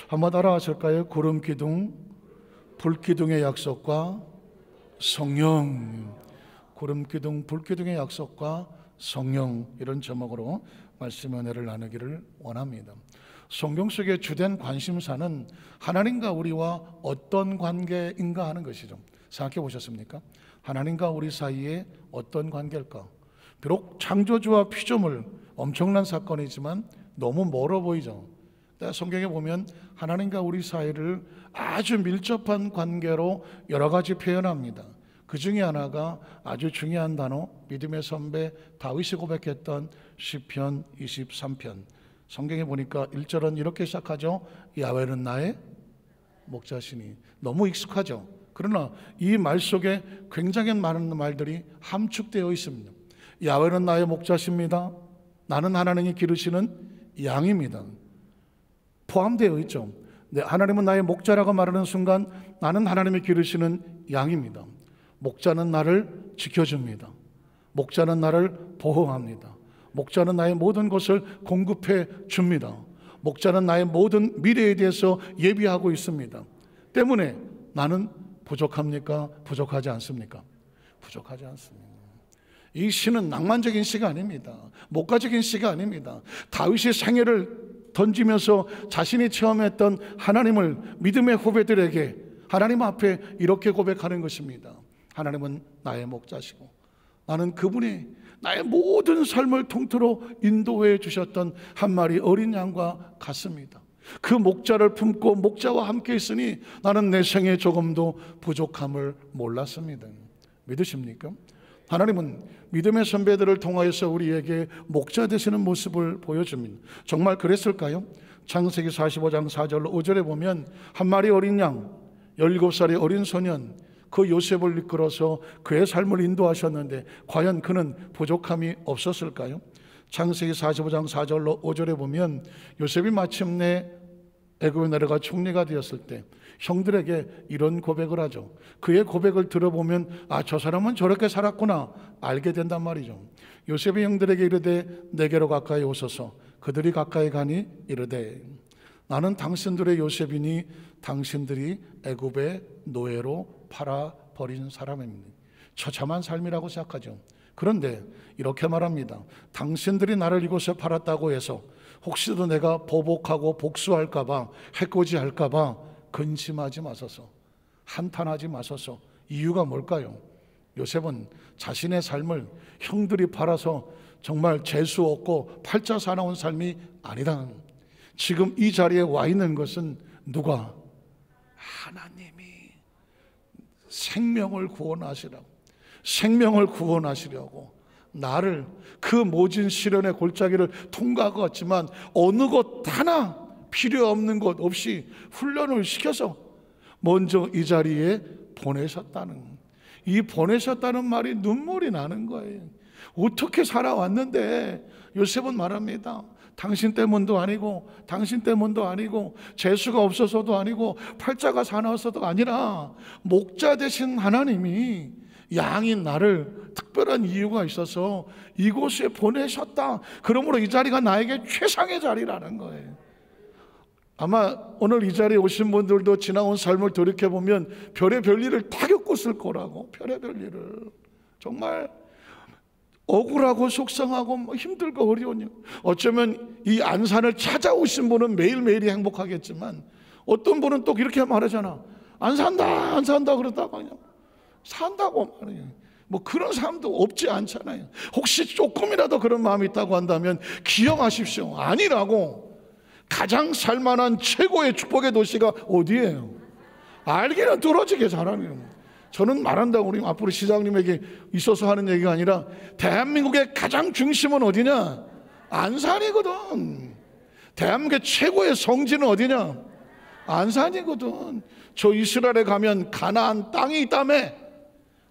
한번 따라하실까요? 구름 기둥, 불 기둥의 약속과 성령. 구름 기둥, 불 기둥의 약속과 성령, 이런 제목으로 말씀 은혜를 나누기를 원합니다. 성경 속의 주된 관심사는 하나님과 우리와 어떤 관계인가 하는 것이죠. 생각해 보셨습니까? 하나님과 우리 사이에 어떤 관계일까? 비록 창조주와 피조물, 엄청난 사건이지만 너무 멀어 보이죠. 성경에 보면 하나님과 우리 사이를 아주 밀접한 관계로 여러 가지 표현합니다. 그 중에 하나가 아주 중요한 단어, 믿음의 선배 다윗이 고백했던 시편 23편. 성경에 보니까 1절은 이렇게 시작하죠. 야훼는 나의 목자시니. 너무 익숙하죠. 그러나 이 말 속에 굉장히 많은 말들이 함축되어 있습니다. 야훼는 나의 목자십니다. 나는 하나님이 기르시는 양입니다. 포함되어 있죠. 하나님은 나의 목자라고 말하는 순간 나는 하나님이 기르시는 양입니다. 목자는 나를 지켜줍니다. 목자는 나를 보호합니다. 목자는 나의 모든 것을 공급해 줍니다. 목자는 나의 모든 미래에 대해서 예비하고 있습니다. 때문에 나는 부족합니까? 부족하지 않습니까? 부족하지 않습니다. 이 시는 낭만적인 시가 아닙니다. 목가적인 시가 아닙니다. 다윗이 생애를 던지면서 자신이 체험했던 하나님을 믿음의 후배들에게 하나님 앞에 이렇게 고백하는 것입니다. 하나님은 나의 목자시고 나는 그분이 나의 모든 삶을 통틀어 인도해 주셨던 한 마리 어린 양과 같습니다. 그 목자를 품고 목자와 함께 있으니 나는 내 생에 조금도 부족함을 몰랐습니다. 믿으십니까? 하나님은 믿음의 선배들을 통하여서 우리에게 목자 되시는 모습을 보여줍니다. 정말 그랬을까요? 창세기 45장 4절 5절에 보면 한 마리 어린 양, 17살의 어린 소년, 그 요셉을 이끌어서 그의 삶을 인도하셨는데 과연 그는 부족함이 없었을까요? 창세기 45장 4절로 5절에 보면 요셉이 마침내 애굽에 내려가 총리가 되었을 때 형들에게 이런 고백을 하죠. 그의 고백을 들어보면 저 사람은 저렇게 살았구나 알게 된단 말이죠. 요셉이 형들에게 이르되 내게로 가까이 오소서. 그들이 가까이 가니 이르되 나는 당신들의 요셉이니 당신들이 애굽의 노예로 팔아버린 사람입니다. 처참한 삶이라고 생각하죠. 그런데 이렇게 말합니다. 당신들이 나를 이곳에 팔았다고 해서 혹시도 내가 보복하고 복수할까봐, 해코지할까봐 근심하지 마소서, 한탄하지 마소서. 이유가 뭘까요? 요셉은 자신의 삶을 형들이 팔아서 정말 재수 없고 팔자 사나운 삶이 아니다. 지금 이 자리에 와 있는 것은 누가? 하나님이 생명을 구원하시라고, 생명을 구원하시려고 나를 그 모진 시련의 골짜기를 통과하고 왔지만 어느 것 하나 필요 없는 것 없이 훈련을 시켜서 먼저 이 자리에 보내셨다는, 이 보내셨다는 말이 눈물이 나는 거예요. 어떻게 살아왔는데 요셉은 말합니다. 당신 때문도 아니고 당신 때문도 아니고 재수가 없어서도 아니고 팔자가 사나워서도 아니라 목자 되신 하나님이 양인 나를 특별한 이유가 있어서 이곳에 보내셨다. 그러므로 이 자리가 나에게 최상의 자리라는 거예요. 아마 오늘 이 자리에 오신 분들도 지나온 삶을 돌이켜보면 별의별 일을 다 겪었을 거라고. 별의별 일을 정말 억울하고 속상하고 힘들고 어려운 일. 어쩌면 이 안산을 찾아오신 분은 매일매일이 행복하겠지만 어떤 분은 또 이렇게 말하잖아. 안 산다 안 산다 그러다가 그냥 산다고 말해요. 뭐 그런 사람도 없지 않잖아요. 혹시 조금이라도 그런 마음이 있다고 한다면 기억하십시오. 아니라고. 가장 살만한 최고의 축복의 도시가 어디예요? 알기는 뚫어지게 잘하네요. 저는 말한다고 우리 앞으로 시장님에게 있어서 하는 얘기가 아니라 대한민국의 가장 중심은 어디냐? 안산이거든. 대한민국의 최고의 성지는 어디냐? 안산이거든. 저 이스라엘에 가면 가나안 땅이 있다며.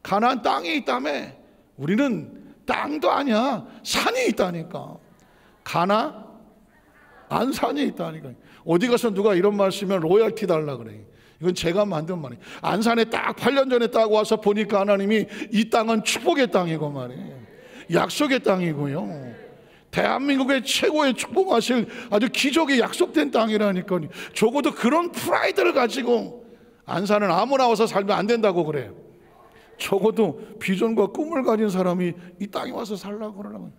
가나안 땅이 있다며. 우리는 땅도 아니야. 산이 있다니까. 안산이 있다니까. 어디 가서 누가 이런 말 쓰면 로열티 달라 그래. 이건 제가 만든 말이에요. 안산에 딱 8년 전에 딱 와서 보니까 하나님이 이 땅은 축복의 땅이고 말이에요. 약속의 땅이고요. 대한민국의 최고의 축복하실 아주 기적이 약속된 땅이라니까요. 적어도 그런 프라이드를 가지고 안산은 아무나 와서 살면 안 된다고 그래요. 적어도 비전과 꿈을 가진 사람이 이 땅에 와서 살라고 그러면.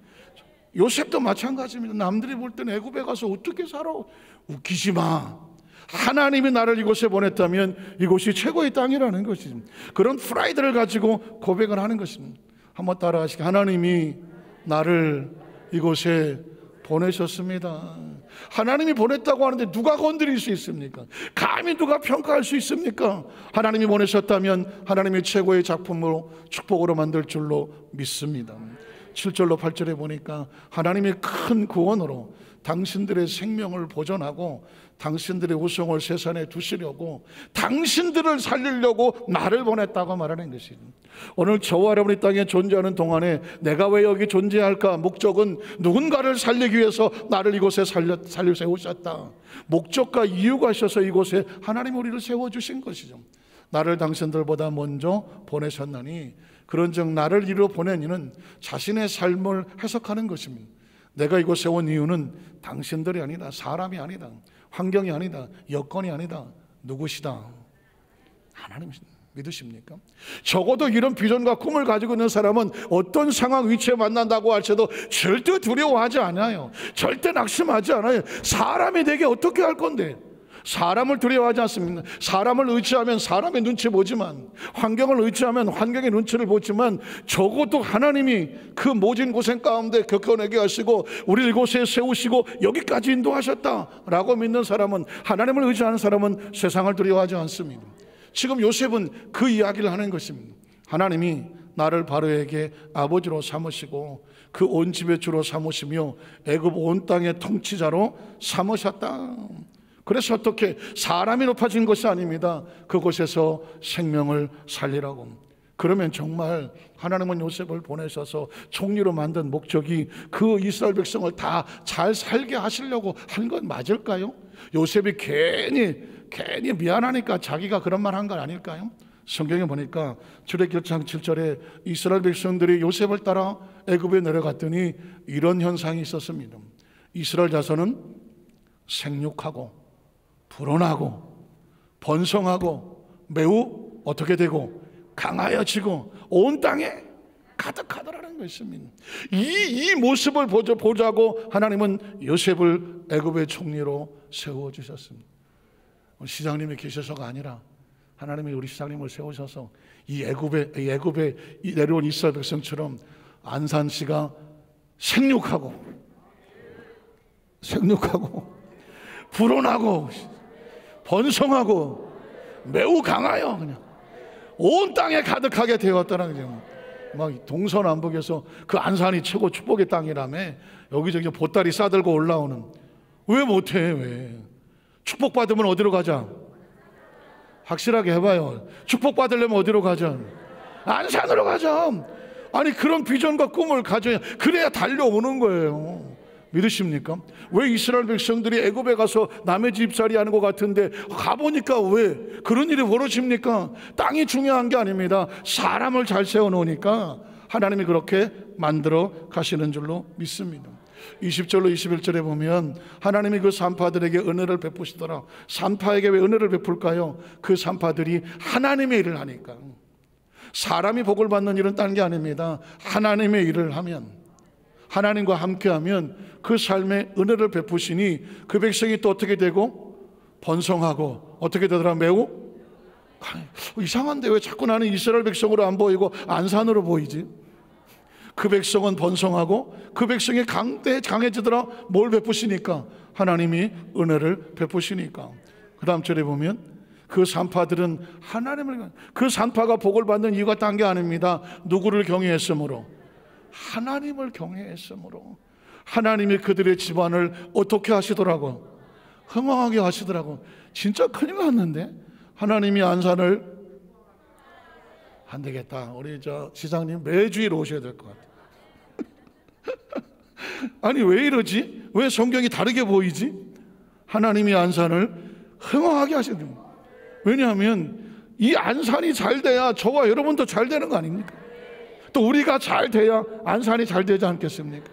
요셉도 마찬가지입니다. 남들이 볼 때는 애굽에 가서 어떻게 살아? 웃기지 마. 하나님이 나를 이곳에 보냈다면 이곳이 최고의 땅이라는 것입니다. 그런 프라이드를 가지고 고백을 하는 것입니다. 한번 따라 하시기. 하나님이 나를 이곳에 보내셨습니다. 하나님이 보냈다고 하는데 누가 건드릴 수 있습니까? 감히 누가 평가할 수 있습니까? 하나님이 보내셨다면 하나님의 최고의 작품으로 축복으로 만들 줄로 믿습니다. 7절로 8절에 보니까 하나님의 큰 구원으로 당신들의 생명을 보존하고 당신들의 우성을 세상에 두시려고 당신들을 살리려고 나를 보냈다고 말하는 것입니다. 오늘 저와 여러분이 땅에 존재하는 동안에 내가 왜 여기 존재할까? 목적은 누군가를 살리기 위해서 나를 이곳에 살려 세우셨다. 목적과 이유가 있어서 이곳에 하나님 우리를 세워주신 것이죠. 나를 당신들보다 먼저 보내셨나니 그런즉 나를 이리로 보낸 이는 자신의 삶을 해석하는 것입니다. 내가 이곳에 온 이유는 당신들이 아니다, 사람이 아니다, 환경이 아니다, 여건이 아니다, 누구시다? 하나님 믿으십니까? 적어도 이런 비전과 꿈을 가지고 있는 사람은 어떤 상황 위치에 만난다고 할지라도 절대 두려워하지 않아요. 절대 낙심하지 않아요. 사람이 내게 어떻게 할 건데? 사람을 두려워하지 않습니다. 사람을 의지하면 사람의 눈치 보지만, 환경을 의지하면 환경의 눈치를 보지만, 적어도 하나님이 그 모진 고생 가운데 겪어내게 하시고 우리를 이곳에 세우시고 여기까지 인도하셨다라고 믿는 사람은, 하나님을 의지하는 사람은 세상을 두려워하지 않습니다. 지금 요셉은 그 이야기를 하는 것입니다. 하나님이 나를 바로에게 아버지로 삼으시고 그 온 집의 주로 삼으시며 애굽 온 땅의 통치자로 삼으셨다. 그래서 어떻게 사람이 높아진 것이 아닙니다. 그곳에서 생명을 살리라고. 그러면 정말 하나님은 요셉을 보내셔서 총리로 만든 목적이 그 이스라엘 백성을 다 잘 살게 하시려고 한 건 맞을까요? 요셉이 괜히 미안하니까 자기가 그런 말 한 건 아닐까요? 성경에 보니까 출애굽기 7절에 이스라엘 백성들이 요셉을 따라 애굽에 내려갔더니 이런 현상이 있었습니다. 이스라엘 자손은 생육하고 불어나고 번성하고 매우 어떻게 되고 강하여지고 온 땅에 가득하더라는 것입니다. 이 모습을 보자고 하나님은 요셉을 애굽의 총리로 세워주셨습니다. 시장님이 계셔서가 아니라 하나님이 우리 시장님을 세우셔서 이 애굽에 내려온 이스라엘 백성처럼 안산시가 생육하고 불어나고 번성하고 매우 강하여 그냥 온 땅에 가득하게 되었다는 거죠. 막 동서남북에서 그 안산이 최고 축복의 땅이라며 여기저기 보따리 싸들고 올라오는. 왜 못해? 왜? 축복받으면 어디로 가자? 확실하게 해봐요. 축복받으려면 어디로 가자? 안산으로 가자. 아니 그런 비전과 꿈을 가져야, 그래야 달려오는 거예요. 믿으십니까? 왜 이스라엘 백성들이 애굽에 가서 남의 집살이 하는 것 같은데 가보니까 왜 그런 일이 벌어집니까? 땅이 중요한 게 아닙니다. 사람을 잘 세워놓으니까 하나님이 그렇게 만들어 가시는 줄로 믿습니다. 20절로 21절에 보면 하나님이 그 산파들에게 은혜를 베푸시더라. 산파에게 왜 은혜를 베풀까요? 그 산파들이 하나님의 일을 하니까. 사람이 복을 받는 일은 딴 게 아닙니다. 하나님의 일을 하면, 하나님과 함께하면 그 삶에 은혜를 베푸시니 그 백성이 또 어떻게 되고 번성하고 어떻게 되더라? 매우 이상한데 왜 자꾸 나는 이스라엘 백성으로 안 보이고 안산으로 보이지? 그 백성은 번성하고 그 백성이 강해지더라. 뭘 베푸시니까? 하나님이 은혜를 베푸시니까. 그 다음 절에 보면 그 산파들은 그 산파가 복을 받는 이유가 딴 게 아닙니다. 누구를 경외했으므로? 하나님을 경외했으므로. 하나님이 그들의 집안을 어떻게 하시더라고? 흥왕하게 하시더라고. 진짜 큰일 났는데? 하나님이 안산을 안 되겠다. 우리 시장님 매주일 오셔야 될 것 같아요. 아니 왜 이러지? 왜 성경이 다르게 보이지? 하나님이 안산을 흥왕하게 하시는 거예요. 왜냐하면 이 안산이 잘 돼야 저와 여러분도 잘 되는 거 아닙니까? 또 우리가 잘 돼야 안산이 잘 되지 않겠습니까?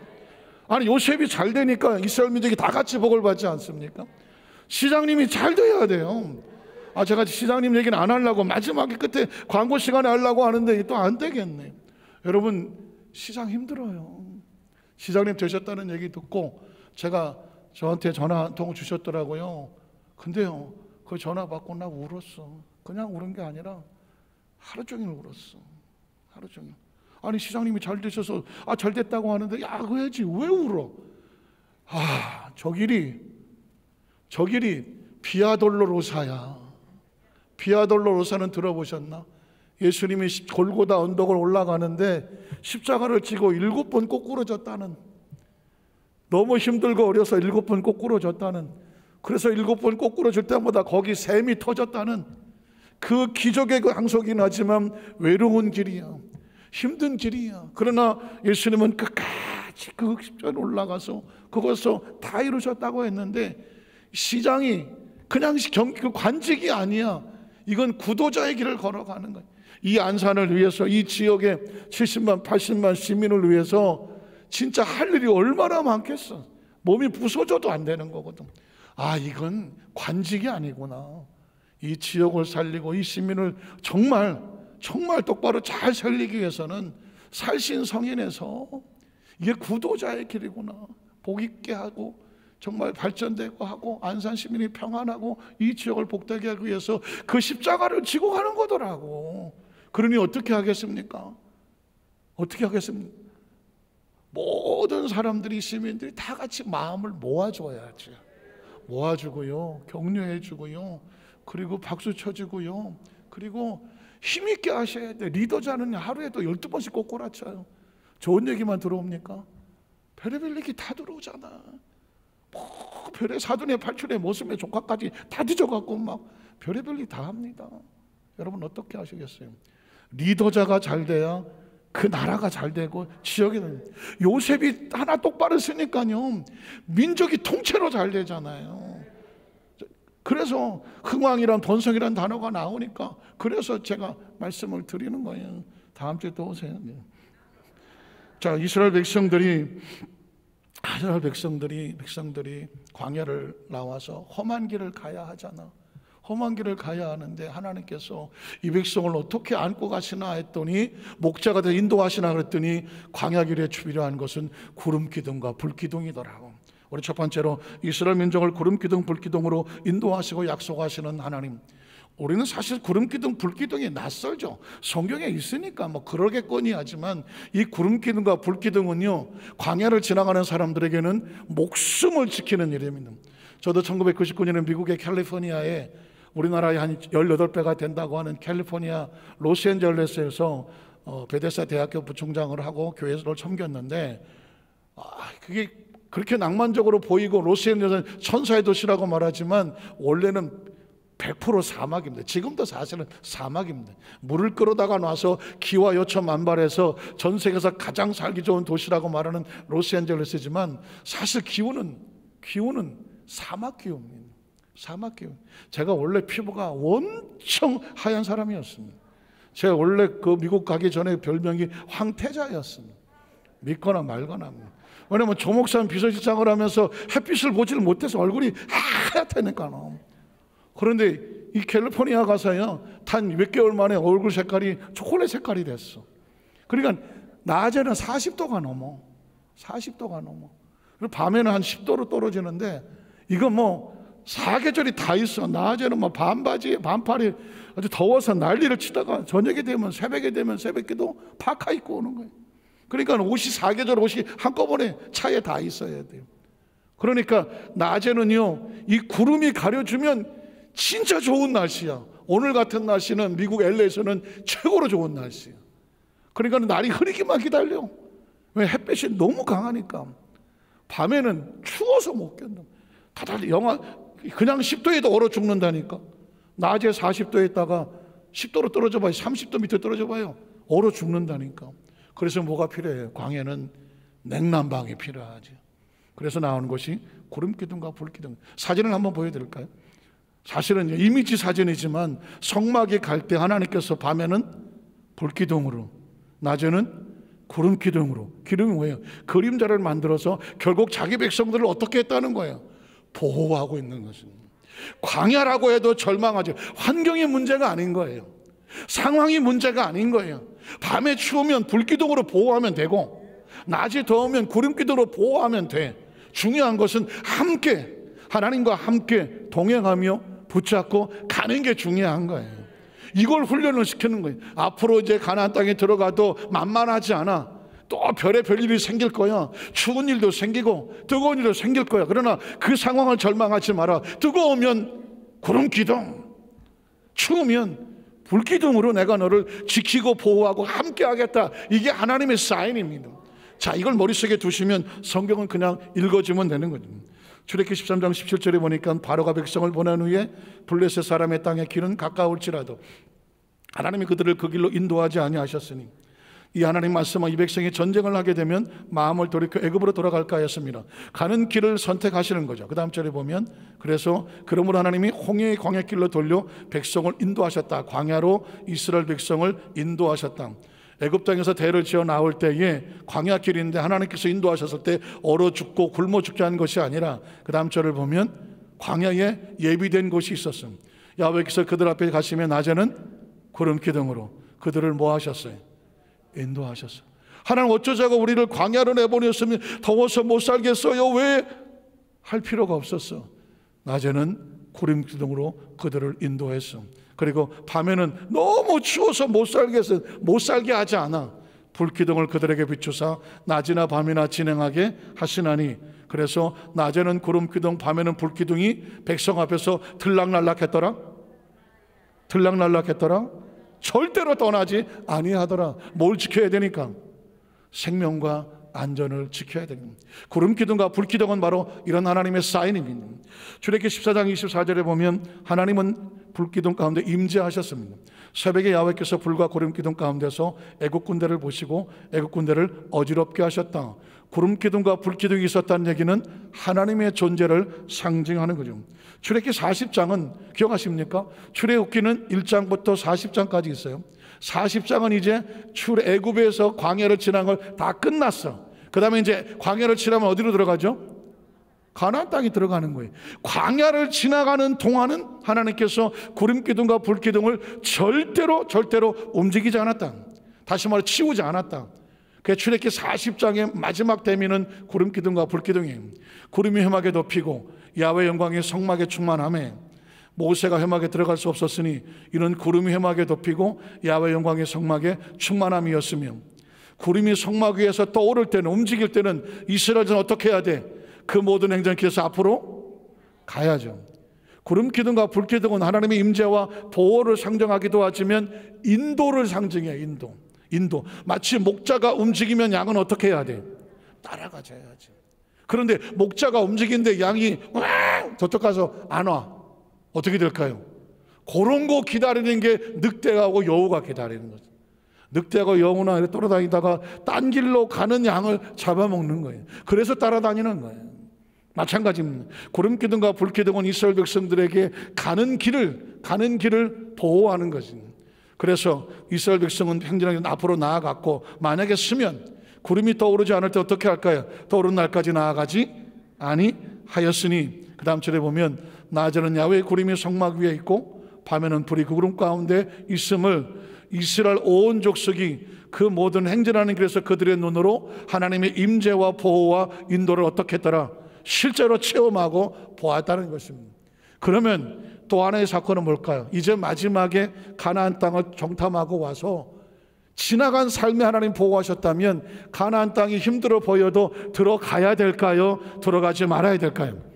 아니 요셉이 잘 되니까 이스라엘 민족이 다 같이 복을 받지 않습니까? 시장님이 잘 돼야 돼요. 제가 시장님 얘기는 안 하려고 마지막에 끝에 광고 시간에 하려고 하는데 또 안 되겠네. 여러분 시장 힘들어요. 시장님 되셨다는 얘기 듣고 제가 저한테 전화 한 통 주셨더라고요. 근데요 그 전화 받고 나 울었어. 그냥 울은 게 아니라 하루 종일 울었어. 하루 종일. 아니 시장님이 잘 되셔서 잘 됐다고 하는데 야 그래야지 왜 울어? 저 길이 비아돌로로사야. 비아돌로로사는 들어보셨나? 예수님이 골고다 언덕을 올라가는데 십자가를 지고 7번 꼬꾸러졌다는, 너무 힘들고 어려서 7번 꼬꾸러졌다는, 그래서 7번 꼬꾸러질 때마다 거기 샘이 터졌다는 그 기적의 그 항속이긴 하지만 외로운 길이야. 힘든 길이야. 그러나 예수님은 끝까지 그 십자가에 올라가서 그것을 다 이루셨다고 했는데 시장이 그냥 그 관직이 아니야. 이건 구도자의 길을 걸어가는 거야. 이 안산을 위해서, 이 지역의 70만 80만 시민을 위해서 진짜 할 일이 얼마나 많겠어. 몸이 부서져도 안 되는 거거든. 이건 관직이 아니구나. 이 지역을 살리고 이 시민을 정말 똑바로 잘 살리기 위해서는 살신성인에서 이게 구도자의 길이구나. 복 있게 하고 정말 발전되고 하고 안산 시민이 평안하고 이 지역을 복되게 하기 위해서 그 십자가를 지고 가는 거더라고. 그러니 어떻게 하겠습니까? 어떻게 하겠습니까? 모든 사람들이, 시민들이 다 같이 마음을 모아줘야지. 모아주고요, 격려해주고요, 그리고 박수 쳐주고요, 그리고 힘있게 하셔야 돼. 리더자는 하루에 또 12번씩 꼬꼬라쳐요. 좋은 얘기만 들어옵니까? 별의별 얘기 다 들어오잖아. 별의 사돈의 팔촌의 모습의 조카까지 다 뒤져갖고 막 별의별 일 다 합니다. 여러분 어떻게 하시겠어요? 리더자가 잘 돼야 그 나라가 잘 되고 지역에는, 요셉이 하나 똑바로 쓰니까요 민족이 통째로 잘 되잖아요. 그래서 흥왕이란 번성이란 단어가 나오니까 그래서 제가 말씀을 드리는 거예요. 다음 주에 또 오세요. 자, 이스라엘 백성들이 광야를 나와서 험한 길을 가야 하잖아. 험한 길을 가야 하는데 하나님께서 이 백성을 어떻게 안고 가시나 했더니, 목자가 돼 인도하시나 그랬더니 광야 길에 필요한 것은 구름 기둥과 불 기둥이더라고. 우리 첫 번째로 이스라엘 민족을 구름 기둥 불 기둥으로 인도하시고 약속하시는 하나님. 우리는 사실 구름 기둥 불 기둥이 낯설죠. 성경에 있으니까 뭐 그러겠거니 하지만 이 구름 기둥과 불 기둥은요 광야를 지나가는 사람들에게는 목숨을 지키는 이름입니다. 저도 1999년에 미국의 캘리포니아에 우리나라의 한 18배가 된다고 하는 캘리포니아 로스앤젤레스에서 베데스다 대학교 부총장을 하고 교회를 섬겼는데, 그게 그렇게 낭만적으로 보이고 로스앤젤레스는 천사의 도시라고 말하지만 원래는 100% 사막입니다. 지금도 사실은 사막입니다. 물을 끌어다가 놔서 기와 요천 만발해서 전 세계에서 가장 살기 좋은 도시라고 말하는 로스앤젤레스지만 사실 기후는 사막 기후입니다. 사막 기후. 제가 원래 피부가 엄청 하얀 사람이었습니다. 제가 원래 그 미국 가기 전에 별명이 황태자였습니다. 믿거나 말거나. 왜냐면 조목산 비서실장을 하면서 햇빛을 보지를 못해서 얼굴이 하얗다니까요. 그런데 이 캘리포니아 가서요 단 몇 개월 만에 얼굴 색깔이 초콜릿 색깔이 됐어. 그러니까 낮에는 40도가 넘어. 40도가 넘어. 그리고 밤에는 한 10도로 떨어지는데 이거 뭐 사계절이 다 있어. 낮에는 뭐 반바지에 반팔이 아주 더워서 난리를 치다가 저녁에 되면 새벽에도 파카 입고 오는 거예요. 그러니까 옷이 사계절 옷이 한꺼번에 차에 다 있어야 돼요. 그러니까 낮에는요 이 구름이 가려주면 진짜 좋은 날씨야. 오늘 같은 날씨는 미국 LA에서는 최고로 좋은 날씨야. 그러니까 날이 흐리기만 기다려. 왜? 햇빛이 너무 강하니까. 밤에는 추워서 못 견뎌. 다들 영하 그냥 10도에도 얼어 죽는다니까. 낮에 40도에 있다가 10도로 떨어져 봐요. 30도 밑에 떨어져 봐요. 얼어 죽는다니까. 그래서 뭐가 필요해요? 광야는 냉난방이 필요하지. 그래서 나오는 것이 구름 기둥과 불 기둥. 사진을 한번 보여드릴까요? 사실은 이미지 사진이지만 성막에 갈 때 하나님께서 밤에는 불 기둥으로, 낮에는 구름 기둥으로. 기둥이 뭐예요? 그림자를 만들어서 결국 자기 백성들을 어떻게 했다는 거예요? 보호하고 있는 것입니다. 광야라고 해도 절망하죠. 환경이 문제가 아닌 거예요. 상황이 문제가 아닌 거예요. 밤에 추우면 불기둥으로 보호하면 되고, 낮이 더우면 구름기둥으로 보호하면 돼. 중요한 것은 함께, 하나님과 함께 동행하며 붙잡고 가는 게 중요한 거예요. 이걸 훈련을 시키는 거예요. 앞으로 이제 가나안 땅에 들어가도 만만하지 않아. 또 별의별 일이 생길 거야. 추운 일도 생기고 뜨거운 일도 생길 거야. 그러나 그 상황을 절망하지 마라. 뜨거우면 구름기둥, 추우면 불기둥으로 내가 너를 지키고 보호하고 함께 하겠다. 이게 하나님의 사인입니다. 자, 이걸 머릿속에 두시면 성경은 그냥 읽어주면 되는 거죠. 출애굽기 13장 17절에 보니까 바로가 백성을 보낸 후에 블레셋 사람의 땅의 길은 가까울지라도 하나님이 그들을 그 길로 인도하지 아니하셨으니, 이 하나님 말씀은 이 백성이 전쟁을 하게 되면 마음을 돌이켜 애굽으로 돌아갈까 했습니다. 가는 길을 선택하시는 거죠. 그 다음 절에 보면, 그래서 그러므로 하나님이 홍해의 광야길로 돌려 백성을 인도하셨다. 광야로 이스라엘 백성을 인도하셨다. 애굽 땅에서 대를 지어 나올 때에 광야길인데 하나님께서 인도하셨을 때 얼어 죽고 굶어 죽지 않은 것이 아니라, 그 다음 절을 보면 광야에 예비된 곳이 있었습니다. 야훼께서 그들 앞에 가시면 낮에는 구름기둥으로 그들을 뭐 하셨어요? 인도하셨어요. 하나님 어쩌자고 우리를 광야로 내보냈으면 더워서 못 살겠어요? 왜? 할 필요가 없었어. 낮에는 구름기둥으로 그들을 인도했어. 그리고 밤에는 너무 추워서 못 살게 하지 않아. 불기둥을 그들에게 비추사 낮이나 밤이나 진행하게 하시나니, 그래서 낮에는 구름기둥, 밤에는 불기둥이 백성 앞에서 들락날락했더라. 절대로 떠나지 아니하더라. 뭘 지켜야 되니까? 생명과 안전을 지켜야 됩니다. 구름기둥과 불기둥은 바로 이런 하나님의 사인입니다. 출애굽기 14장 24절에 보면 하나님은 불기둥 가운데 임재하셨습니다. 새벽에 야훼께서 불과 구름기둥 가운데서 애국 군대를 보시고 애국 군대를 어지럽게 하셨다. 구름기둥과 불기둥이 있었다는 얘기는 하나님의 존재를 상징하는 거죠. 출애굽기 40장은 기억하십니까? 출애굽기는 1장부터 40장까지 있어요. 40장은 이제 애굽에서 광야를 지난 걸 다 끝났어. 그 다음에 이제 광야를 지나면 어디로 들어가죠? 가나안 땅이 들어가는 거예요. 광야를 지나가는 동안은 하나님께서 구름기둥과 불기둥을 절대로 움직이지 않았다. 다시 말해 치우지 않았다. 그 출애굽기 40장의 마지막 대미는 구름기둥과 불기둥이에요. 구름이 회막에 덮이고 야훼 영광이 성막에 충만하며 모세가 회막에 들어갈 수 없었으니 이는 구름이 회막에 덮이고 야훼 영광의 성막에 충만함이었으며, 구름이 성막 위에서 떠오를 때는, 움직일 때는 이스라엘은 어떻게 해야 돼? 그 모든 행정길에서 앞으로 가야죠. 구름기둥과 불기둥은 하나님의 임재와 보호를 상징하기도 하지만 인도를 상징해요. 인도. 마치 목자가 움직이면 양은 어떻게 해야 돼? 따라가줘야지. 그런데 목자가 움직이는데 양이 저쪽 가서 안 와. 어떻게 될까요? 그런 거 기다리는 게 늑대하고 여우가 기다리는 거죠. 늑대하고 여우나 돌아다니다가 딴 길로 가는 양을 잡아먹는 거예요. 그래서 따라다니는 거예요. 마찬가지입니다. 구름기둥과 불기둥은 이스라엘 백성들에게 가는 길을 보호하는 것입니다. 그래서 이스라엘 백성은 행진하기 앞으로 나아갔고, 만약에 쓰면 구름이 떠오르지 않을 때 어떻게 할까요? 떠오르는 날까지 나아가지 아니하였으니, 그 다음 절에 보면 낮에는 야훼의 구름이 성막 위에 있고 밤에는 불이 그 구름 가운데 있음을 이스라엘 온 족속이 그 모든 행진하는 길에서 그들의 눈으로 하나님의 임재와 보호와 인도를 어떻게 했더라? 실제로 체험하고 보았다는 것입니다. 그러면 또 하나의 사건은 뭘까요? 이제 마지막에 가나안 땅을 정탐하고 와서 지나간 삶에 하나님 보호하셨다면 가나안 땅이 힘들어 보여도 들어가야 될까요? 들어가지 말아야 될까요?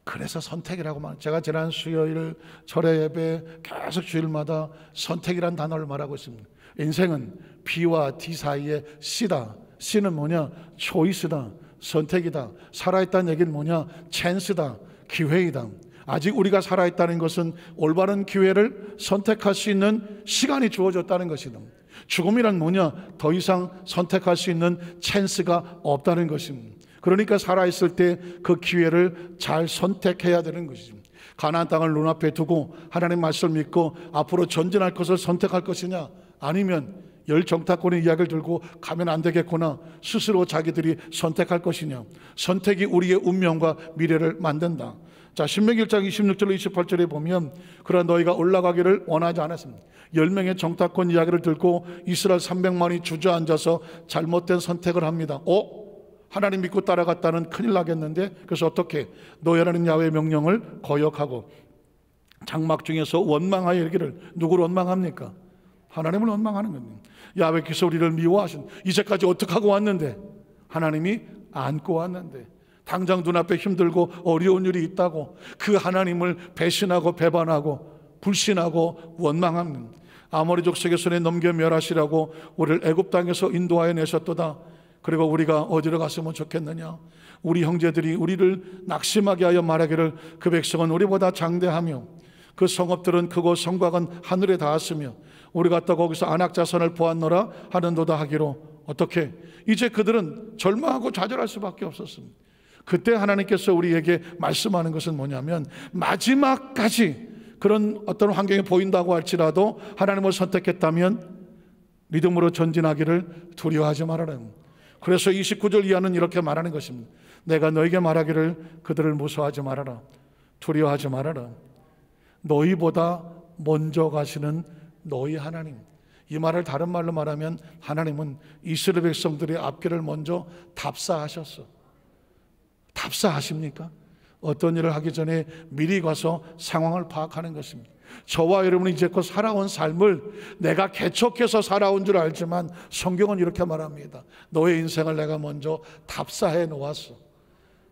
그래서 선택이라고 말해요. 제가 지난 수요일 철회 예배 계속 주일마다 선택이란 단어를 말하고 있습니다. 인생은 B와 D 사이의 C다. C는 뭐냐? 초이스다. 선택이다. 살아있다는 얘기는 뭐냐? 찬스다. 기회이다. 아직 우리가 살아있다는 것은 올바른 기회를 선택할 수 있는 시간이 주어졌다는 것이다. 죽음이란 뭐냐? 더 이상 선택할 수 있는 찬스가 없다는 것입니다. 그러니까 살아있을 때 그 기회를 잘 선택해야 되는 것이죠. 가나안 땅을 눈앞에 두고 하나님 말씀을 믿고 앞으로 전진할 것을 선택할 것이냐, 아니면 열 정탐꾼의 이야기를 들고 가면 안 되겠구나 스스로 자기들이 선택할 것이냐. 선택이 우리의 운명과 미래를 만든다. 자, 신명기 1장 26절로 28절에 보면 그러나 너희가 올라가기를 원하지 않았습니다. 10명의 정탐꾼 이야기를 듣고 이스라엘 300만이 주저앉아서 잘못된 선택을 합니다. 하나님 믿고 따라갔다는 큰일 나겠는데, 그래서 어떻게? 너희 하나님 야훼의 명령을 거역하고 장막 중에서 원망하여 이르기를, 누구를 원망합니까? 하나님을 원망하는 겁니다. 야훼께서 우리를 미워하신, 이제까지 어떻게 하고 왔는데, 하나님이 안고 왔는데, 당장 눈앞에 힘들고 어려운 일이 있다고 그 하나님을 배신하고 배반하고 불신하고 원망합니다. 아모리 족속의 손에 넘겨 멸하시라고 우리를 애굽 땅에서 인도하여 내셨도다. 그리고 우리가 어디로 갔으면 좋겠느냐? 우리 형제들이 우리를 낙심하게 하여 말하기를 그 백성은 우리보다 장대하며 그 성읍들은 크고 성곽은 하늘에 닿았으며 우리가 또 거기서 안악자선을 보았노라 하는도다 하기로, 어떻게? 이제 그들은 절망하고 좌절할 수밖에 없었습니다. 그때 하나님께서 우리에게 말씀하는 것은 뭐냐면, 마지막까지 그런 어떤 환경이 보인다고 할지라도 하나님을 선택했다면 믿음으로 전진하기를 두려워하지 말아라. 그래서 29절 이하는 이렇게 말하는 것입니다. 내가 너에게 말하기를 그들을 무서워하지 말아라. 두려워하지 말아라. 너희보다 먼저 가시는 너희 하나님. 이 말을 다른 말로 말하면 하나님은 이스라엘 백성들의 앞길을 먼저 답사하셨어. 답사하십니까? 어떤 일을 하기 전에 미리 가서 상황을 파악하는 것입니다. 저와 여러분이 이제껏 살아온 삶을 내가 개척해서 살아온 줄 알지만 성경은 이렇게 말합니다. 너의 인생을 내가 먼저 답사해 놓았어.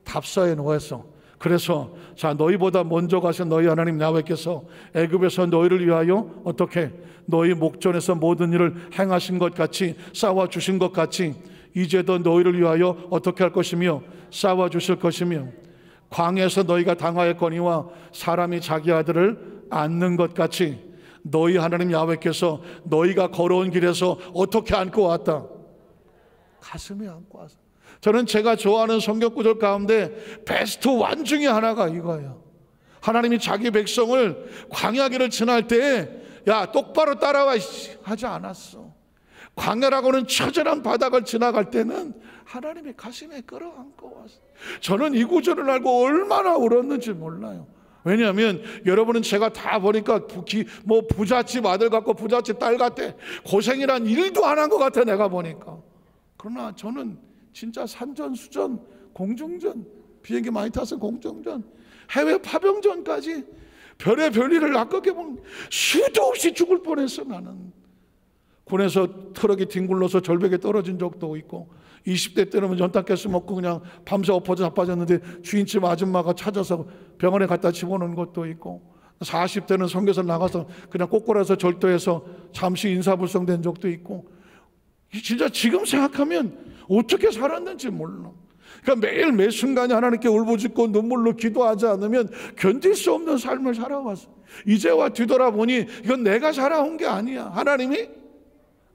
답사해 놓았어. 그래서 자, 너희보다 먼저 가신 너희 하나님 야훼께서 애굽에서 너희를 위하여 어떻게? 너희 목전에서 모든 일을 행하신 것 같이, 싸워주신 것 같이 이제도 너희를 위하여 어떻게 할 것이며 싸워주실 것이며, 광야에서 너희가 당하였거니와 사람이 자기 아들을 안는 것 같이 너희 하나님 야훼께서 너희가 걸어온 길에서 어떻게 안고 왔다? 가슴에 안고 왔어. 저는 제가 좋아하는 성경 구절 가운데 베스트 1 중에 하나가 이거예요. 하나님이 자기 백성을 광야길을 지날 때 야 똑바로 따라와 하지 않았어. 광야라고는 처절한 바닥을 지나갈 때는 하나님이 가슴에 끌어안고 왔어. 저는 이 구절을 알고 얼마나 울었는지 몰라요. 왜냐하면 여러분은 제가 다 보니까 부잣집 아들 같고 부잣집 딸 같아. 고생이란 일도 안 한 것 같아 내가 보니까. 그러나 저는 진짜 산전수전, 공중전, 비행기 많이 타서 공중전, 해외 파병전까지 별의 별일을 낚게 보면 수도 없이 죽을 뻔했어. 나는 군에서 트럭이 뒹굴러서 절벽에 떨어진 적도 있고, 20대 때는 연탄가스 먹고 그냥 밤새 엎어져 자빠졌는데 주인집 아줌마가 찾아서 병원에 갖다 집어넣은 것도 있고, 40대는 선교사 나가서 그냥 꼬꼬라서 절도해서 잠시 인사불성된 적도 있고, 진짜 지금 생각하면 어떻게 살았는지 몰라. 그러니까 매일 매 순간에 하나님께 울부짖고 눈물로 기도하지 않으면 견딜 수 없는 삶을 살아왔어. 이제와 뒤돌아보니 이건 내가 살아온 게 아니야. 하나님이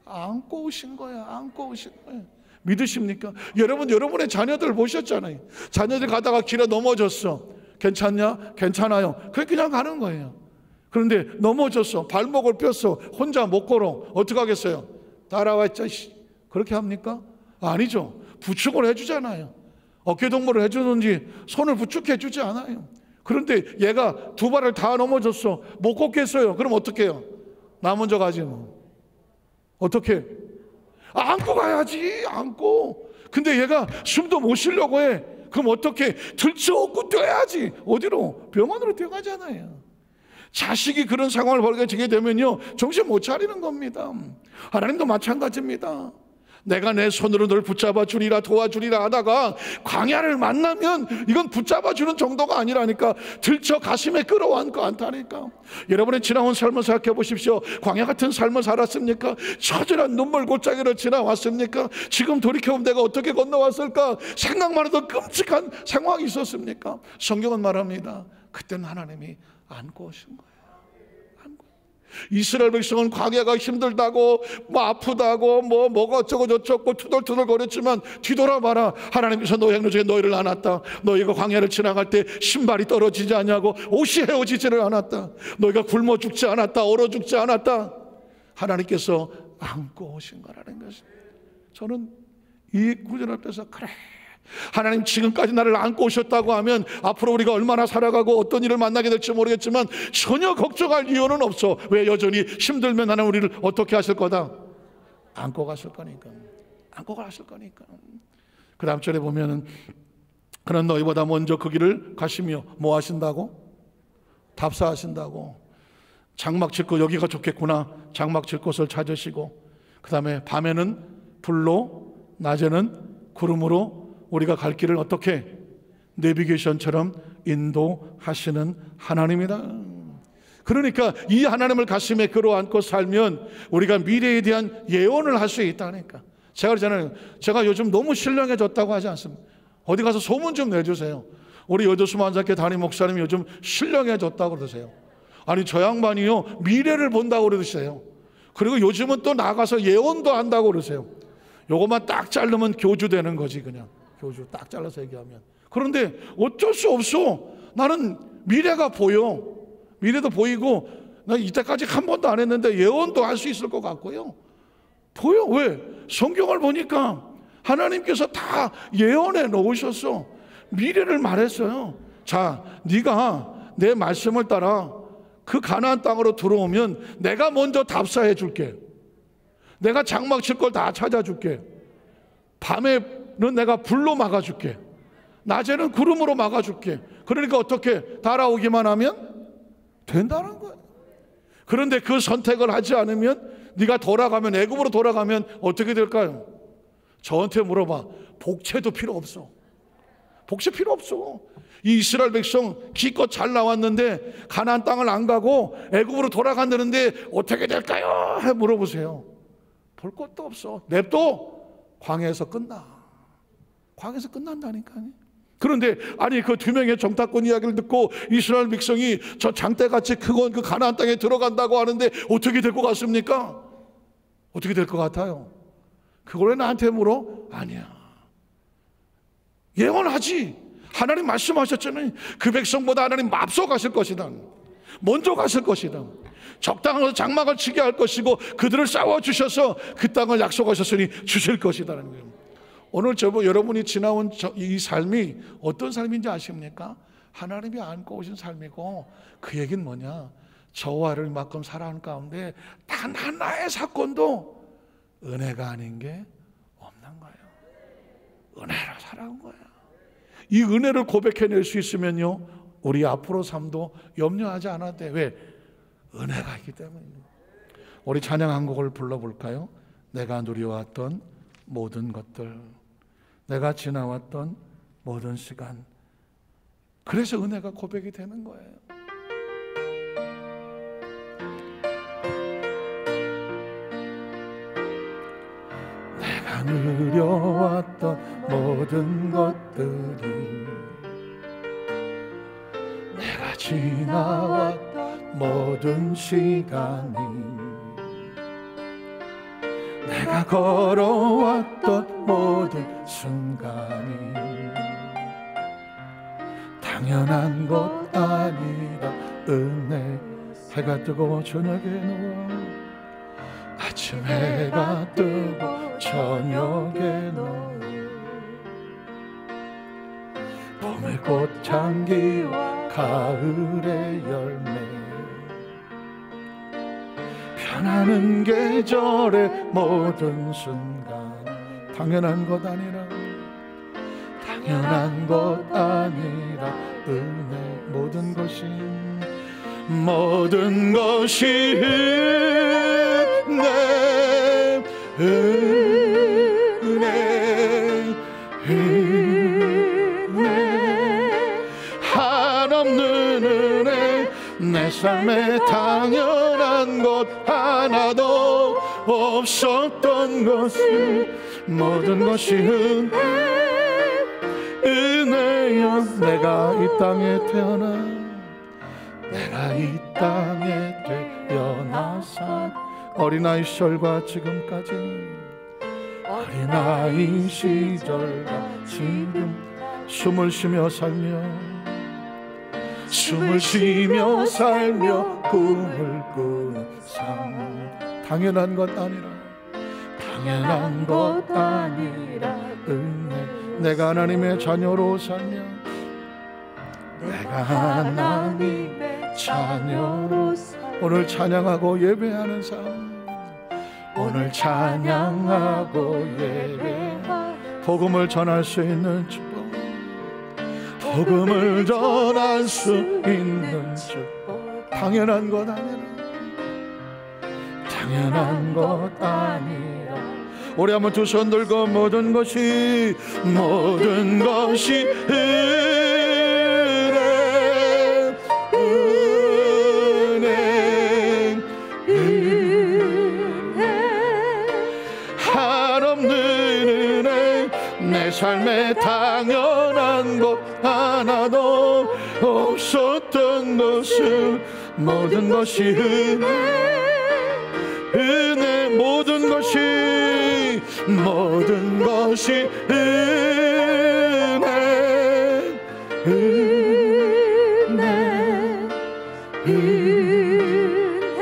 안고 오신 거야. 안고 오신 거야. 믿으십니까? 여러분의 자녀들 보셨잖아요. 자녀들 가다가 길에 넘어졌어. 괜찮냐? 괜찮아요. 그냥 가는 거예요. 그런데 넘어졌어. 발목을 뼈어. 혼자 못 걸어. 어떡하겠어요? 따라와 있자. 그렇게 합니까? 아니죠. 부축을 해주잖아요. 어깨동무를 해주는지 손을 부축해 주지 않아요. 그런데 얘가 두 발을 다 넘어졌어. 못 걷겠어요. 그럼 어떻게 해요? 나 먼저 가지 뭐. 어떻게? 안고 가야지. 안고. 근데 얘가 숨도 못 쉬려고 해. 그럼 어떻게? 들쳐업고 뛰어야지. 어디로? 병원으로 뛰어가잖아요. 자식이 그런 상황을 벌어지게 되면요, 정신 못 차리는 겁니다. 하나님도 마찬가지입니다. 내가 내 손으로 널 붙잡아 주리라, 도와주리라 하다가 광야를 만나면 이건 붙잡아 주는 정도가 아니라니까. 들쳐 가슴에 끌어안고 안다니까. 여러분의 지나온 삶을 생각해 보십시오. 광야 같은 삶을 살았습니까? 처절한 눈물 골짜기를 지나왔습니까? 지금 돌이켜보면 내가 어떻게 건너왔을까? 생각만 해도 끔찍한 상황이 있었습니까? 성경은 말합니다. 그때는 하나님이 안고 오신 거예요. 이스라엘 백성은 광야가 힘들다고 아프다고 뭐가 어쩌고 저쩌고 투덜투덜 거렸지만 뒤돌아봐라. 하나님께서 너희 행로 중에 너희를 안았다. 너희가 광야를 지나갈 때 신발이 떨어지지 않냐고, 옷이 헤어지지를 않았다. 너희가 굶어 죽지 않았다. 얼어 죽지 않았다. 하나님께서 안고 오신 거라는 것을 저는 이 구절 앞에서 그래, 하나님 지금까지 나를 안고 오셨다고 하면 앞으로 우리가 얼마나 살아가고 어떤 일을 만나게 될지 모르겠지만 전혀 걱정할 이유는 없어. 왜? 여전히 힘들면 하나님 우리를 어떻게 하실 거다? 안고 가실 거니까. 안고 가실 거니까. 그 다음 절에 보면은 그는 너희보다 먼저 그 길을 가시며 뭐 하신다고? 답사하신다고. 장막 칠 곳, 여기가 좋겠구나, 장막 칠 곳을 찾으시고, 그 다음에 밤에는 불로, 낮에는 구름으로 우리가 갈 길을 어떻게? 내비게이션처럼 인도하시는 하나님이다. 그러니까 이 하나님을 가슴에 끌어안고 살면 우리가 미래에 대한 예언을 할 수 있다니까. 제가 그러잖아요. 제가 요즘 너무 신령해졌다고 하지 않습니까? 어디 가서 소문 좀 내주세요. 우리 여도수만자께 담임 목사님이 요즘 신령해졌다고 그러세요. 아니 저 양반이요 미래를 본다고 그러세요. 그리고 요즘은 또 나가서 예언도 한다고 그러세요. 요것만 딱 자르면 교주 되는 거지. 그냥 교주 딱 잘라서 얘기하면. 그런데 어쩔 수 없어. 나는 미래가 보여. 미래도 보이고 나 이때까지 한 번도 안 했는데 예언도 할 수 있을 것 같고요. 보여. 왜? 성경을 보니까 하나님께서 다 예언해 놓으셨어. 미래를 말했어요. 자, 네가 내 말씀을 따라 그 가나안 땅으로 들어오면 내가 먼저 답사해 줄게. 내가 장막 칠 걸 다 찾아줄게. 밤에는 내가 불로 막아줄게. 낮에는 구름으로 막아줄게. 그러니까 어떻게? 따라오기만 하면 된다는 거야. 그런데 그 선택을 하지 않으면 네가 돌아가면, 애굽으로 돌아가면 어떻게 될까요? 저한테 물어봐. 복채도 필요 없어. 복채 필요 없어. 이 이스라엘 백성 기껏 잘 나왔는데 가나안 땅을 안 가고 애굽으로 돌아간다는데 어떻게 될까요? 해 물어보세요. 볼 것도 없어. 냅둬. 광야에서 끝나. 광야에서 끝난다니까요. 그런데 아니 그 두 명의 정탐꾼 이야기를 듣고 이스라엘 백성이 저 장대같이 크고 그 가나안 땅에 들어간다고 하는데 어떻게 될 것 같습니까? 어떻게 될 것 같아요? 그걸 왜 나한테 물어? 아니야. 예언하지. 하나님 말씀하셨잖아요. 그 백성보다 하나님 앞서 가실 것이다. 먼저 가실 것이다. 적당한 장막을 치게 할 것이고 그들을 싸워주셔서 그 땅을 약속하셨으니 주실 것이다라는 거예요. 오늘 여러분이 지나온 이 삶이 어떤 삶인지 아십니까? 하나님이 안고 오신 삶이고, 그 얘기는 뭐냐? 저와를 이만큼 살아온 가운데 단 하나의 사건도 은혜가 아닌 게 없는 거예요. 은혜로 살아온 거예요. 이 은혜를 고백해낼 수 있으면요, 우리 앞으로 삶도 염려하지 않아도 돼. 왜? 은혜가 있기 때문입니다. 우리 찬양 한 곡을 불러볼까요? 내가 누려왔던 모든 것들, 내가 지나왔던 모든 시간. 그래서 은혜가 고백이 되는 거예요. 내가 누려왔던 모든 것들이, 내가 지나왔던 모든 시간이, 내가 걸어왔던 모든 순간이 당연한 것 아니라 은혜. 해가 뜨고 저녁에 누워, 아침 해가 뜨고 저녁에 누워, 봄의 꽃향기와 가을의 열매, 변하는 계절의 모든 순간. 당연한 것 아니라, 당연한 것 아니라 은혜. 모든 것이, 모든 것이 은혜, 은혜, 은혜. 한없는 은혜. 내 삶에 당연한 것 하나도 없었던 것이, 모든 것이 은혜여. 내가 이 땅에 태어나, 내가 이 땅에 태어나서 어린아이 시절과 지금까지, 어린아이 시절과 지금 숨을 쉬며 살며, 숨을 쉬며 살며 꿈을 꾸는 삶. 당연한 것 아니라, 당연한 것 아니라 은혜. 내가 하나님의 자녀로 살며 내가 하나님의 자녀로 오늘 찬양하고 예배하는 삶, 오늘 찬양하고 예배하고 복음을 전할 수 있는 축복, 복음을 전할 수 있는 축복. 당연한 것 아니라 당연한 것 아니라. 우리 한번 두 손 들고 모든 것이 은혜, 은혜, 은혜, 한없는 은혜. 내 삶에 당연한 것 하나도 없었던 것은 모든 것이 은혜, 은혜. 모든 것이 은혜, 은혜, 은혜.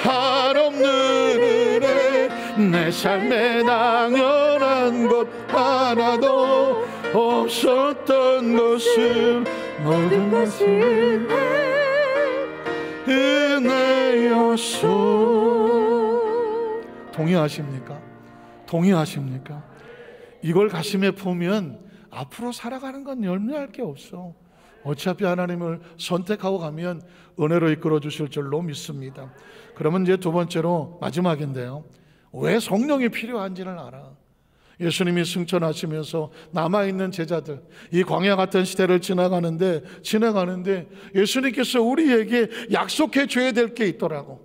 한없는 은혜. 내 삶에 당연한 것 하나도 없었던 것은 모든 것이 은혜였소. 동의하십니까? 동의하십니까? 이걸 가슴에 품으면 앞으로 살아가는 건 염려할 게 없어. 어차피 하나님을 선택하고 가면 은혜로 이끌어 주실 줄로 믿습니다. 그러면 이제 두 번째로 마지막인데요, 왜 성령이 필요한지를 알아. 예수님이 승천하시면서 남아있는 제자들, 이 광야 같은 시대를 지나가는데 예수님께서 우리에게 약속해 줘야 될 게 있더라고.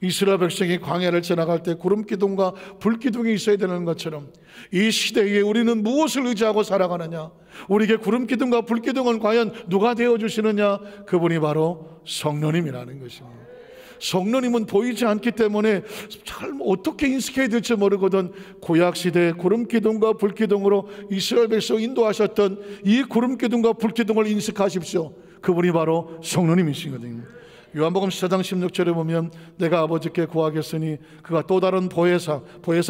이스라엘 백성이 광야를 지나갈 때 구름기둥과 불기둥이 있어야 되는 것처럼 이 시대에 우리는 무엇을 의지하고 살아가느냐? 우리에게 구름기둥과 불기둥은 과연 누가 되어주시느냐? 그분이 바로 성령님이라는 것입니다. 성령님은 보이지 않기 때문에 잘 어떻게 인식해야 될지 모르거든. 구약시대에 구름기둥과 불기둥으로 이스라엘 백성 인도하셨던 이 구름기둥과 불기둥을 인식하십시오. 그분이 바로 성령님이시거든요. 요한복음 14장 16절에 보면 내가 아버지께 구하겠으니 그가 또 다른 보혜사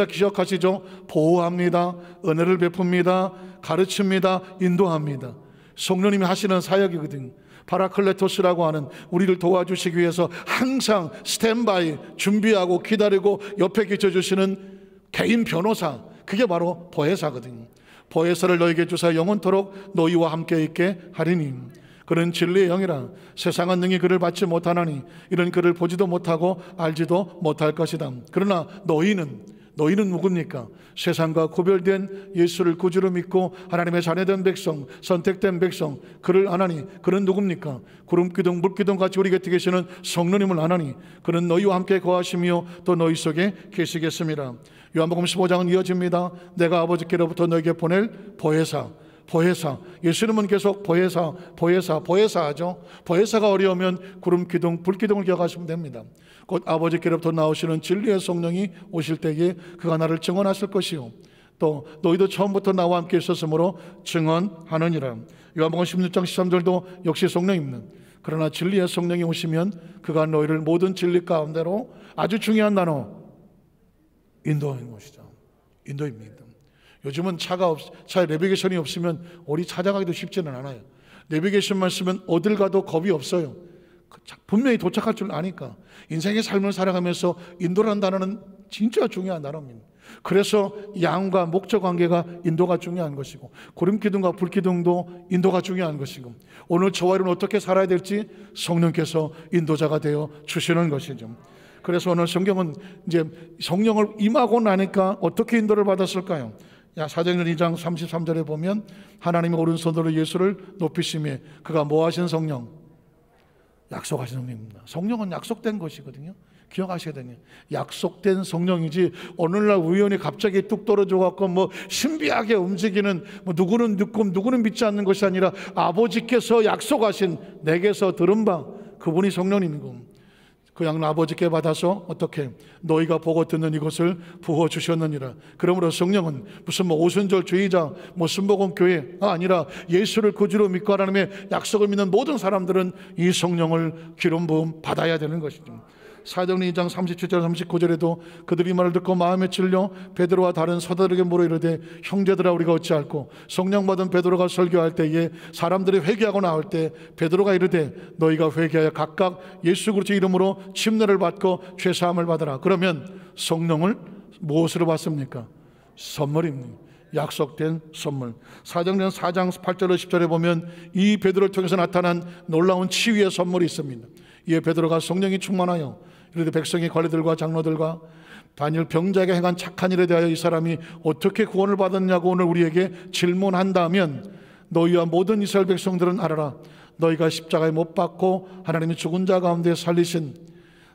기억하시죠? 보호합니다, 은혜를 베풉니다, 가르칩니다, 인도합니다. 성령님이 하시는 사역이거든요. 파라클레토스라고 하는 우리를 도와주시기 위해서 항상 스탠바이 준비하고 기다리고 옆에 계셔주시는 개인 변호사, 그게 바로 보혜사거든요. 보혜사를 너에게 주사 영원토록 너희와 함께 있게 하리니 그는 진리의 영이라. 세상은 능히 그를 받지 못하나니 이런 그를 보지도 못하고 알지도 못할 것이다. 그러나 너희는 누굽니까? 세상과 구별된 예수를 구주로 믿고 하나님의 자녀된 백성, 선택된 백성, 그를 아나니 그는 누굽니까? 구름기둥 물기둥 같이 우리 곁에 계시는 성령님을 아나니 그는 너희와 함께 거하시며 또 너희 속에 계시겠습니다. 요한복음 15장은 이어집니다. 내가 아버지께로부터 너에게 보낼 보혜사. 예수님은 계속 보혜사하죠. 보혜사가 어려우면 구름기둥 불기둥을 기억하시면 됩니다. 곧 아버지께로부터 나오시는 진리의 성령이 오실 때에 그가 나를 증언하실 것이요 또 너희도 처음부터 나와 함께 있었으므로 증언하느니라. 요한복음 16장 13절도 역시 성령입니다. 그러나 진리의 성령이 오시면 그가 너희를 모든 진리 가운데로, 아주 중요한 단어, 인도하는 것이죠. 인도입니다. 요즘은 차에 내비게이션이 없으면 어디 찾아가기도 쉽지는 않아요. 내비게이션만 쓰면 어딜 가도 겁이 없어요. 분명히 도착할 줄 아니까. 인생의 삶을 살아가면서 인도라는 단어는 진짜 중요한 단어입니다. 그래서 양과 목적 관계가 인도가 중요한 것이고, 구름기둥과 불기둥도 인도가 중요한 것이고, 오늘 저와 여러분 어떻게 살아야 될지 성령께서 인도자가 되어 주시는 것이죠. 그래서 오늘 성경은 이제 성령을 임하고 나니까 어떻게 인도를 받았을까요? 사도행전 2장 33절에 보면 하나님의 오른손으로 예수를 높이시며 그가 뭐 하신 성령? 약속하신 성령입니다. 성령은 약속된 것이거든요. 기억하셔야 되네요. 약속된 성령이지 오늘날 우연히 갑자기 뚝 떨어져 갖고 뭐 신비하게 움직이는, 뭐 누구는 믿고 누구는 믿지 않는 것이 아니라 아버지께서 약속하신, 내게서 들은 바, 그분이 성령님이고, 그 양을 아버지께 받아서 어떻게 너희가 보고 듣는 이것을 부어주셨느니라. 그러므로 성령은 무슨 뭐 오순절주의자, 뭐 순복음 교회가 아니라 예수를 구주로 믿고 하나님의 약속을 믿는 모든 사람들은 이 성령을 기름 부음 받아야 되는 것이죠. 사도행전 2장 37절 39절에도 그들이 말을 듣고 마음에 찔려 베드로와 다른 서도들에게 물어 이르되 형제들아 우리가 어찌할꼬. 성령 받은 베드로가 설교할 때에 사람들이 회개하고 나올 때 베드로가 이르되 너희가 회개하여 각각 예수 그리스도의 이름으로 침례를 받고 죄 사함을 받으라. 그러면 성령을 무엇으로 받습니까? 선물입니다. 약속된 선물. 사도행전 4장 8절로 10절에 보면 이 베드로를 통해서 나타난 놀라운 치유의 선물이 있습니다. 이에 베드로가 성령이 충만하여 이르되 백성의 관리들과 장로들과 다니엘 병자에게 행한 착한 일에 대하여 이 사람이 어떻게 구원을 받았냐고 오늘 우리에게 질문한다면 너희와 모든 이스라엘 백성들은 알아라. 너희가 십자가에 못 박고 하나님이 죽은 자 가운데 살리신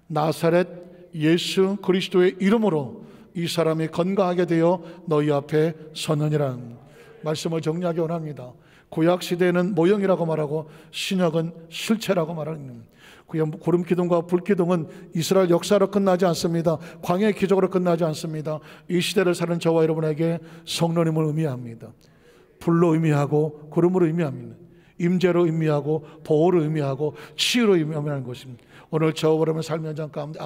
나사렛 예수 그리스도의 이름으로 이 사람이 건강하게 되어 너희 앞에 서느니라. 말씀을 정리하기 원합니다. 구약시대에는 모형이라고 말하고 신약은 실체라고 말하는 구름기둥과 불기둥은 이스라엘 역사로 끝나지 않습니다. 광야의 기적으로 끝나지 않습니다. 이 시대를 사는 저와 여러분에게 성령님을 의미합니다. 불로 의미하고 구름으로 의미합니다. 임재로 의미하고 보호로 의미하고 치유로 의미하는 것입니다. 오늘 저와 여러분 삶의 현장 가운데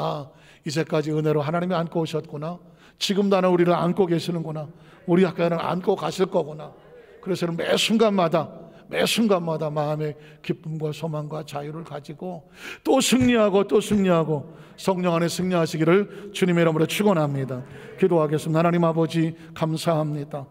이제까지 은혜로 하나님이 안고 오셨구나. 지금도 하나 우리를 안고 계시는구나. 우리 아까는 안고 가실 거구나. 그래서 매 순간마다 마음의 기쁨과 소망과 자유를 가지고 또 승리하고 성령 안에 승리하시기를 주님의 이름으로 축원합니다. 기도하겠습니다. 하나님 아버지 감사합니다.